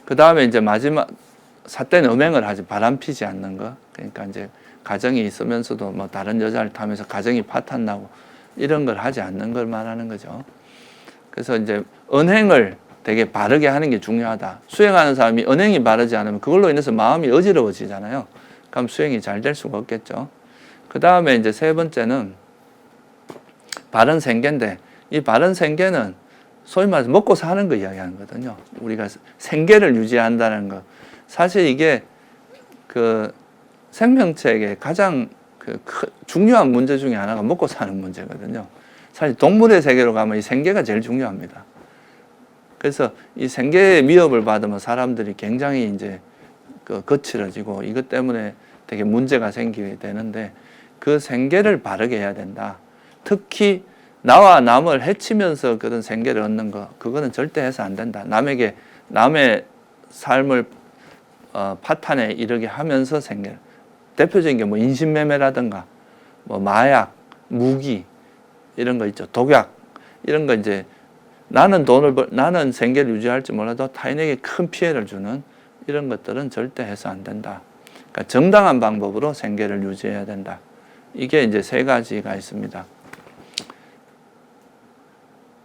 그 다음에 이제 마지막 삿된 음행을 하지, 바람 피지 않는 거. 그러니까 이제 가정이 있으면서도 뭐 다른 여자를 타면서 가정이 파탄나고 이런 걸 하지 않는 걸 말하는 거죠. 그래서 이제 언행을 되게 바르게 하는 게 중요하다. 수행하는 사람이 언행이 바르지 않으면 그걸로 인해서 마음이 어지러워지잖아요. 그럼 수행이 잘 될 수가 없겠죠. 그 다음에 이제 세 번째는 바른 생계인데, 이 바른 생계는 소위 말해서 먹고 사는 거 이야기하는 거거든요. 우리가 생계를 유지한다는 거. 사실 이게 그 생명체에게 가장 중요한 문제 중에 하나가 먹고 사는 문제거든요. 사실 동물의 세계로 가면 이 생계가 제일 중요합니다. 그래서 이 생계의 위협을 받으면 사람들이 굉장히 이제 거칠어지고 이것 때문에 되게 문제가 생기게 되는데, 그 생계를 바르게 해야 된다. 특히 나와 남을 해치면서 그런 생계를 얻는 거, 그거는 절대 해서 안 된다. 남의 삶을 파탄에 이르게 하면서 생계. 대표적인 게 뭐 인신매매라든가 뭐 마약, 무기 이런 거 있죠. 독약 이런 거, 이제 나는 생계를 유지할지 몰라도 타인에게 큰 피해를 주는 이런 것들은 절대 해서 안 된다. 그러니까 정당한 방법으로 생계를 유지해야 된다. 이게 이제 세 가지가 있습니다.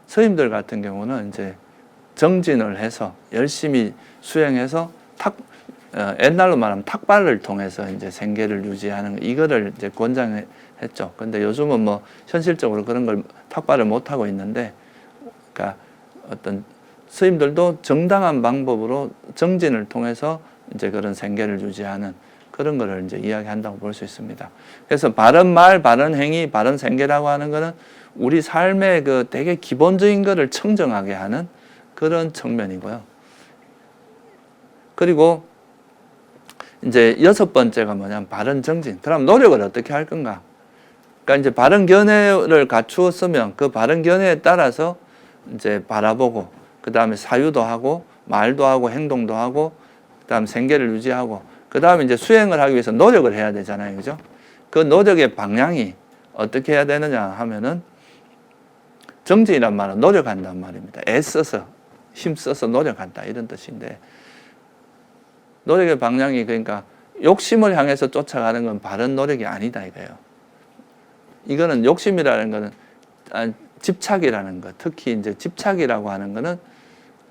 스님들 같은 경우는 이제 정진을 해서 열심히 수행해서 옛날로 말하면 탁발을 통해서 이제 생계를 유지하는 이거를 이제 권장했죠. 근데 요즘은 뭐 현실적으로 그런 걸 탁발을 못 하고 있는데, 그러니까 어떤 스님들도 정당한 방법으로 정진을 통해서 이제 그런 생계를 유지하는 그런 거를 이제 이야기한다고 볼 수 있습니다. 그래서 바른 말, 바른 행위, 바른 생계라고 하는 거는 우리 삶의 그 되게 기본적인 거를 청정하게 하는 그런 측면이고요. 그리고 이제 여섯 번째가 뭐냐면 바른 정진. 그럼 노력을 어떻게 할 건가? 그러니까 이제 바른 견해를 갖추었으면 그 바른 견해에 따라서 이제 바라보고, 그 다음에 사유도 하고, 말도 하고, 행동도 하고, 그 다음 생계를 유지하고, 그 다음에 이제 수행을 하기 위해서 노력을 해야 되잖아요. 그죠? 그 노력의 방향이 어떻게 해야 되느냐 하면은, 정진이란 말은 노력한단 말입니다. 애써서, 힘써서 노력한다. 이런 뜻인데, 노력의 방향이 그러니까 욕심을 향해서 쫓아가는 건 바른 노력이 아니다 이거예요. 이거는 욕심이라는 거는 집착이라는 것, 특히 이제 집착이라고 하는 거는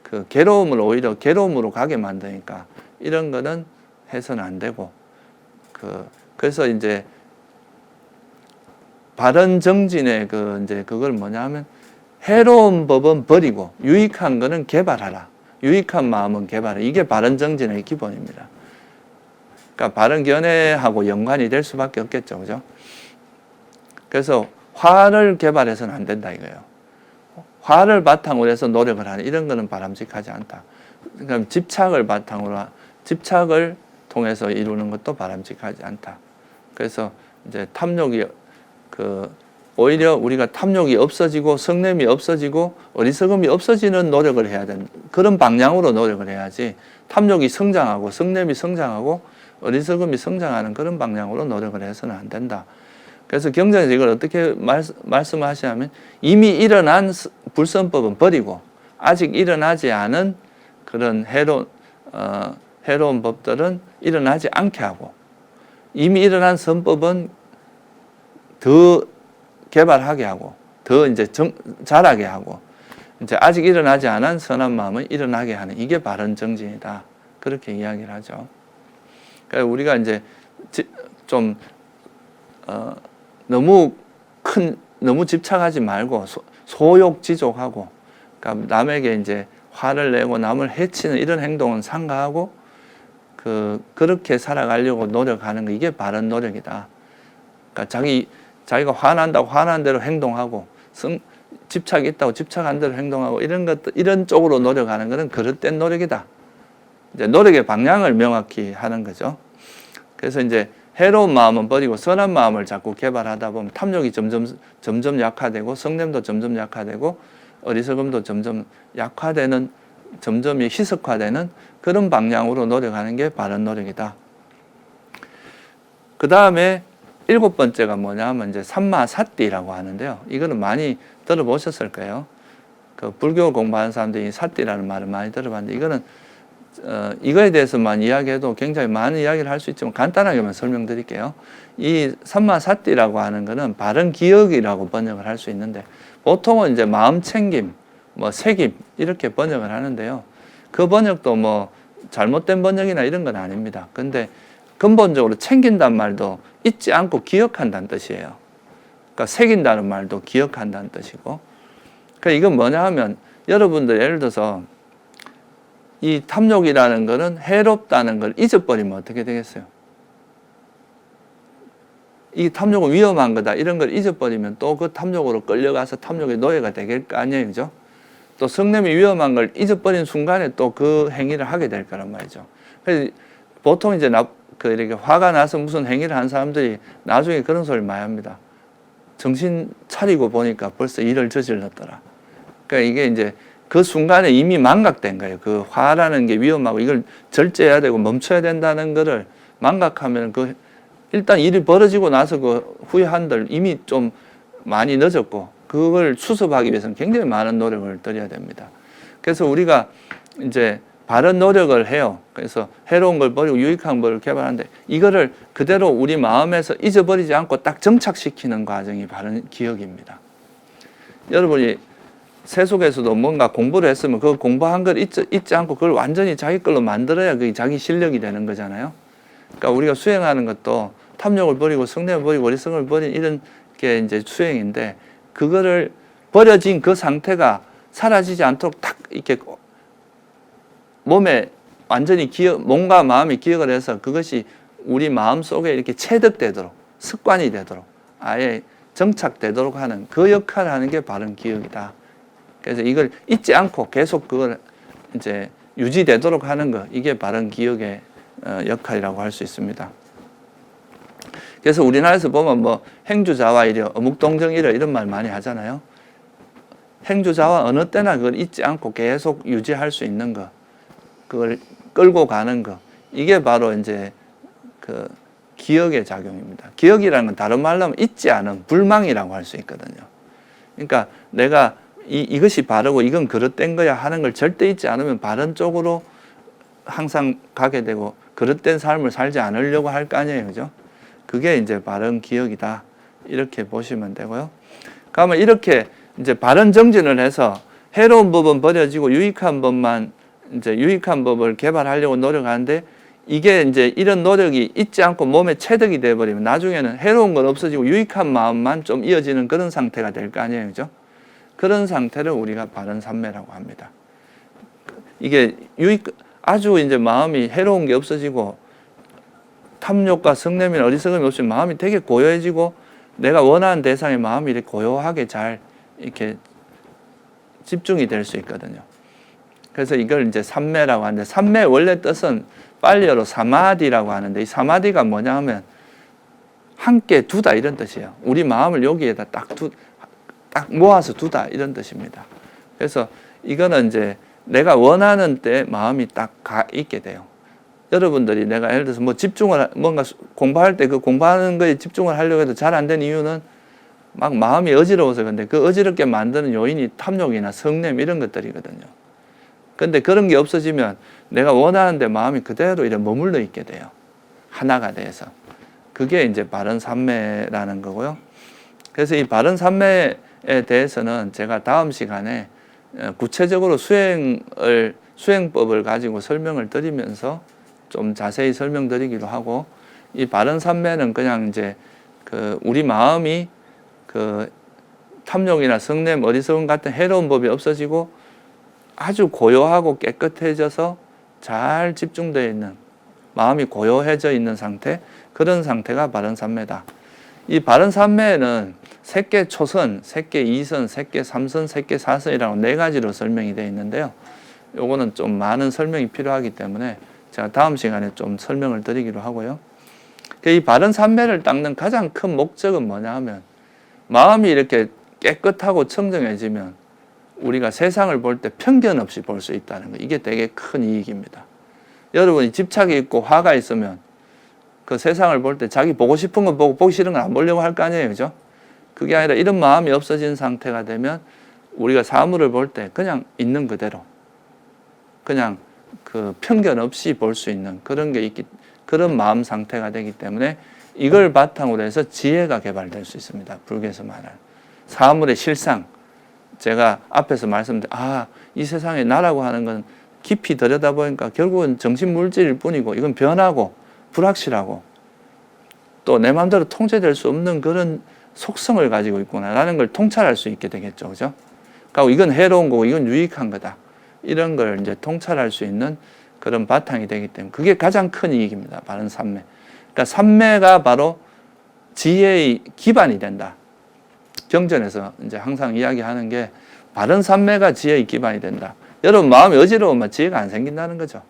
그 괴로움을 오히려 괴로움으로 가게 만드니까 이런 거는 해서는 안 되고, 그래서 이제 바른 정진의 이제 그걸 뭐냐면 해로운 법은 버리고 유익한 거는 개발하라. 유익한 마음은 개발하라. 이게 바른 정진의 기본입니다. 그러니까 바른 견해하고 연관이 될 수밖에 없겠죠. 그죠? 그래서 화를 개발해서는 안 된다 이거예요. 화를 바탕으로 해서 노력을 하는 이런 거는 바람직하지 않다. 그러니까 집착을 통해서 이루는 것도 바람직하지 않다. 그래서 이제 탐욕이 오히려 우리가 탐욕이 없어지고 성냄이 없어지고 어리석음이 없어지는 노력을 해야 된다. 그런 방향으로 노력을 해야지 탐욕이 성장하고 성냄이 성장하고 어리석음이 성장하는 그런 방향으로 노력을 해서는 안 된다. 그래서 경전에서 이걸 어떻게 말씀하시냐면 이미 일어난 불선법은 버리고 아직 일어나지 않은 그런 해로운 법들은 일어나지 않게 하고 이미 일어난 선법은 더 개발하게 하고 더 이제 자라게 하고 이제 아직 일어나지 않은 선한 마음을 일어나게 하는 이게 바른 정진이다. 그렇게 이야기를 하죠. 그러니까 우리가 이제 좀 너무 집착하지 말고 소욕지족하고 그러니까 남에게 이제 화를 내고 남을 해치는 이런 행동은 삼가하고 그렇게 살아가려고 노력하는 거 이게 바른 노력이다. 그러니까 자기가 화난다고 화난 대로 행동하고 집착이 있다고 집착한 대로 행동하고 이런 쪽으로 노력하는 것은 그릇된 노력이다. 이제 노력의 방향을 명확히 하는 거죠. 그래서 이제 해로운 마음은 버리고 선한 마음을 자꾸 개발하다 보면 탐욕이 점점 약화되고 성냄도 점점 약화되고 어리석음도 점점 약화되는 점점 희석화되는 그런 방향으로 노력하는 게 바른 노력이다. 그 다음에 7번째가 뭐냐면 이제 삼마사띠라고 하는데요. 이거는 많이 들어보셨을 거예요. 불교 공부하는 사람들이 사띠라는 말을 많이 들어봤는데 이거는 이거에 대해서만 이야기해도 굉장히 많은 이야기를 할 수 있지만 간단하게만 설명드릴게요. 이 삼마사띠라고 하는 거는 바른 기억이라고 번역을 할 수 있는데 보통은 이제 마음 챙김, 새김 이렇게 번역을 하는데요. 그 번역도 잘못된 번역이나 이런 건 아닙니다. 근데 근본적으로 챙긴다는 말도 잊지 않고 기억한다는 뜻이에요. 그러니까 새긴다는 말도 기억한다는 뜻이고. 그러니까 이건 뭐냐 하면 여러분들 예를 들어서 이 탐욕이라는 거는 해롭다는 걸 잊어버리면 어떻게 되겠어요? 이 탐욕은 위험한 거다 이런 걸 잊어버리면 또 그 탐욕으로 끌려가서 탐욕의 노예가 되길 거 아니에요. 그죠? 또 성냄이 위험한 걸 잊어버린 순간에 또 그 행위를 하게 될 거란 말이죠. 그래서 보통 이제 이렇게 화가 나서 무슨 행위를 한 사람들이 나중에 그런 소리를 많이 합니다. 정신 차리고 보니까 벌써 일을 저질렀더라. 그러니까 이게 이제 그 순간에 이미 망각된 거예요. 그 화라는 게 위험하고 이걸 절제해야 되고 멈춰야 된다는 거를 망각하면 일단 일이 벌어지고 나서 후회한들 이미 좀 많이 늦었고 그걸 수습하기 위해서는 굉장히 많은 노력을 들여야 됩니다. 그래서 우리가 이제 바른 노력을 해요. 그래서 해로운 걸 버리고 유익한 걸 개발하는데 이거를 그대로 우리 마음에서 잊어버리지 않고 딱 정착시키는 과정이 바른 기억입니다. 여러분이 세속에서도 뭔가 공부를 했으면 그 공부한 걸 잊지 않고 그걸 완전히 자기 걸로 만들어야 그게 자기 실력이 되는 거잖아요. 그러니까 우리가 수행하는 것도 탐욕을 버리고 성냄을 버리고 어리석음을 버리는 이런 게 이제 수행인데 그거를 버려진 그 상태가 사라지지 않도록 딱 이렇게 몸에 완전히 몸과 마음이 기억을 해서 그것이 우리 마음 속에 이렇게 체득되도록 습관이 되도록 아예 정착되도록 하는 그 역할을 하는 게 바른 기억이다. 그래서 이걸 잊지 않고 계속 그걸 이제 유지되도록 하는 거 이게 바른 기억의 역할이라고 할 수 있습니다. 그래서 우리나라에서 보면 행주자와이려 어묵동정이려 이런 말 많이 하잖아요. 행주자와 어느 때나 그걸 잊지 않고 계속 유지할 수 있는 거 그걸 끌고 가는 거 이게 바로 이제 그 기억의 작용입니다. 기억이라는 건 다른 말로 하면 잊지 않은 불망이라고 할 수 있거든요. 그러니까 내가 이것이 바르고 이건 그릇된 거야 하는 걸 절대 잊지 않으면 바른 쪽으로 항상 가게 되고 그릇된 삶을 살지 않으려고 할 거 아니에요. 그죠? 그게 이제 바른 기억이다. 이렇게 보시면 되고요. 그러면 이렇게 이제 바른 정진을 해서 해로운 법은 버려지고 유익한 법을 개발하려고 노력하는데 이게 이제 이런 노력이 있지 않고 몸에 체득이 돼버리면 나중에는 해로운 건 없어지고 유익한 마음만 좀 이어지는 그런 상태가 될 거 아니에요. 그죠? 그런 상태를 우리가 바른 삼매라고 합니다. 이게 아주 이제 마음이 해로운 게 없어지고 탐욕과 성냄이나 어리석음이 없으면 마음이 되게 고요해지고 내가 원하는 대상에 마음이 이렇게 고요하게 잘 이렇게 집중이 될 수 있거든요. 그래서 이걸 이제 삼매라고 하는데, 삼매의 원래 뜻은 빨리어로 사마디라고 하는데, 이 사마디가 뭐냐 하면 함께 두다 이런 뜻이에요. 우리 마음을 여기에다 딱 모아서 두다 이런 뜻입니다. 그래서 이거는 이제 내가 원하는 때 마음이 딱 가 있게 돼요. 여러분들이 내가 예를 들어서 뭐 집중을 뭔가 공부할 때 그 공부하는 거에 집중을 하려고 해도 잘 안 되는 이유는 막 마음이 어지러워서 그런데 그 어지럽게 만드는 요인이 탐욕이나 성냄 이런 것들이거든요. 근데 그런 게 없어지면 내가 원하는데 마음이 그대로 이렇게 머물러 있게 돼요. 하나가 돼서. 그게 이제 바른 삼매라는 거고요. 그래서 이 바른 삼매에 대해서는 제가 다음 시간에 구체적으로 수행법을 가지고 설명을 드리면서 좀 자세히 설명드리기로 하고, 이 바른 삼매는 그냥 이제 우리 마음이 탐욕이나 성냄, 어리석음 같은 해로운 법이 없어지고 아주 고요하고 깨끗해져서 잘 집중되어 있는, 마음이 고요해져 있는 상태, 그런 상태가 바른 삼매다. 이 바른 삼매에는 색계 초선, 색계 이선, 색계 삼선, 색계 사선이라고 네 가지로 설명이 되어 있는데요. 요거는 좀 많은 설명이 필요하기 때문에 제가 다음 시간에 좀 설명을 드리기로 하고요. 이 바른 삼매를 닦는 가장 큰 목적은 뭐냐 하면, 마음이 이렇게 깨끗하고 청정해지면 우리가 세상을 볼 때 편견 없이 볼 수 있다는 거, 이게 되게 큰 이익입니다. 여러분이 집착이 있고 화가 있으면 그 세상을 볼 때 자기 보고 싶은 건 보고 보기 싫은 건 안 보려고 할 거 아니에요. 그죠? 그게 아니라 이런 마음이 없어진 상태가 되면 우리가 사물을 볼 때 그냥 있는 그대로, 그냥 그 편견 없이 볼 수 있는 그런 게 그런 마음 상태가 되기 때문에 이걸 바탕으로 해서 지혜가 개발될 수 있습니다. 불교에서 말하는 사물의 실상. 제가 앞에서 말씀드린, 이 세상에 나라고 하는 건 깊이 들여다보니까 결국은 정신 물질일 뿐이고 이건 변하고 불확실하고 또 내 마음대로 통제될 수 없는 그런 속성을 가지고 있구나라는 걸 통찰할 수 있게 되겠죠. 그죠? 그러니까 이건 해로운 거고 이건 유익한 거다. 이런 걸 이제 통찰할 수 있는 그런 바탕이 되기 때문에 그게 가장 큰 이익입니다. 바른 삼매. 그러니까 삼매가 바로 지혜의 기반이 된다. 경전에서 이제 항상 이야기하는 게 바른 삼매가 지혜의 기반이 된다. 여러분 마음이 어지러우면 지혜가 안 생긴다는 거죠.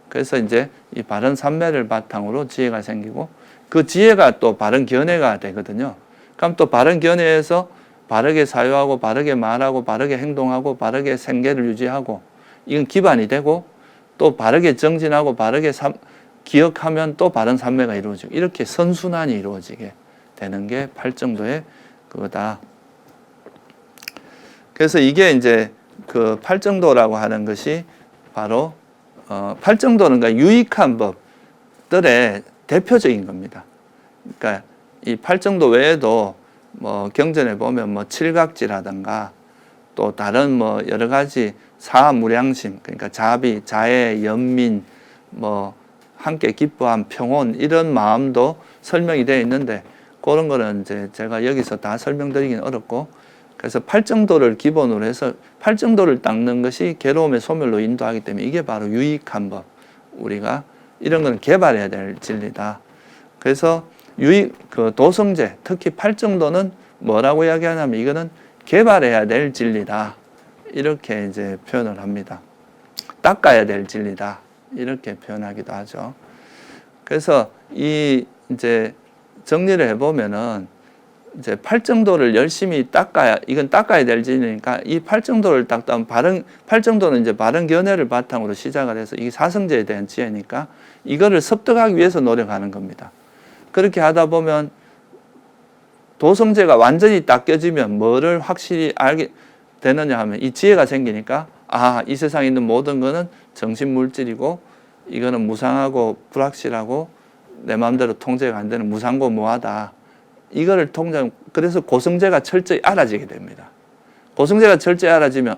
그래서 이제 이 바른 삼매를 바탕으로 지혜가 생기고 그 지혜가 또 바른 견해가 되거든요. 그럼 또 바른 견해에서 바르게 사유하고 바르게 말하고 바르게 행동하고 바르게 생계를 유지하고 이건 기반이 되고 또 바르게 정진하고 바르게 기억하면 또 바른 삼매가 이루어지고 이렇게 선순환이 이루어지게 되는 게 팔정도의 그거다. 그래서 이게 이제 그 팔정도라고 하는 것이 바로 팔정도는 그러니까 유익한 법들의 대표적인 겁니다. 그러니까 이 팔정도 외에도 뭐 경전에 보면 뭐 칠각지라든가 또 다른 뭐 여러 가지 사무량심, 그러니까 자비, 자애, 연민, 뭐 함께 기뻐함, 평온 이런 마음도 설명이 되어 있는데 그런 거는 이제 제가 여기서 다 설명드리긴 어렵고, 그래서 팔정도를 기본으로 해서 팔정도를 닦는 것이 괴로움의 소멸로 인도하기 때문에 이게 바로 유익한 법, 우리가 이런 건 개발해야 될 진리다. 그래서 그 도성제, 특히 팔정도는 뭐라고 이야기하냐면 이거는 개발해야 될 진리다. 이렇게 이제 표현을 합니다. 닦아야 될 진리다. 이렇게 표현하기도 하죠. 그래서 이제 정리를 해보면은 이제 팔정도를 열심히 이건 닦아야 될 진리니까 이 팔정도를 닦다 보면 팔정도는 이제 바른 견해를 바탕으로 시작을 해서 이게 사성제에 대한 지혜니까 이거를 습득하기 위해서 노력하는 겁니다. 그렇게 하다 보면 도성제가 완전히 닦여지면 뭐를 확실히 알게 되느냐 하면 이 지혜가 생기니까 이 세상에 있는 모든 거는 정신물질이고 이거는 무상하고 불확실하고 내 마음대로 통제가 안 되는 무상고 무하다. 이거를 그래서 고성제가 철저히 알아지게 됩니다. 고성제가 철저히 알아지면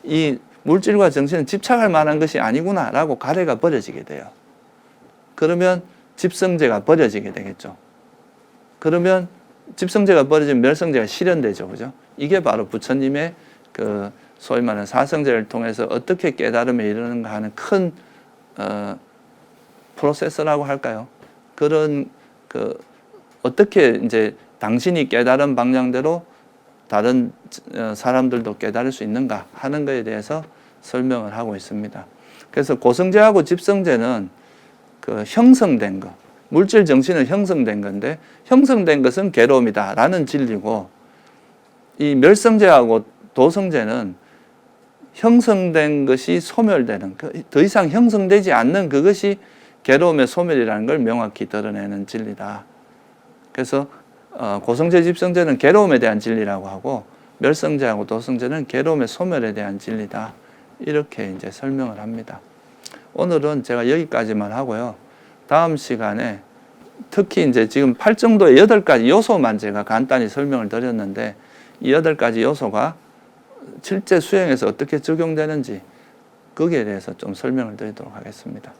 이 물질과 정신은 집착할 만한 것이 아니구나 라고 가래가 버려지게 돼요. 그러면 집성제가 버려지게 되겠죠. 그러면 집성제가 버려지면 멸성제가 실현되죠. 그죠? 이게 바로 부처님의 그 소위 말하는 사성제를 통해서 어떻게 깨달음에 이르는가 하는 큰 프로세스라고 할까요? 그런 그 어떻게 이제 당신이 깨달은 방향대로 다른 사람들도 깨달을 수 있는가 하는 것에 대해서 설명을 하고 있습니다. 그래서 고성제하고 집성제는 그 형성된 것, 물질 정신은 형성된 건데 형성된 것은 괴로움이다라는 진리고, 이 멸성제하고 도성제는 형성된 것이 소멸되는, 더 이상 형성되지 않는 그것이 괴로움의 소멸이라는 걸 명확히 드러내는 진리다. 그래서 고성제, 집성제는 괴로움에 대한 진리라고 하고, 멸성제하고 도성제는 괴로움의 소멸에 대한 진리다. 이렇게 이제 설명을 합니다. 오늘은 제가 여기까지만 하고요. 다음 시간에 특히 이제 지금 8정도의 8가지 요소만 제가 간단히 설명을 드렸는데, 이 8가지 요소가 실제 수행에서 어떻게 적용되는지 거기에 대해서 좀 설명을 드리도록 하겠습니다.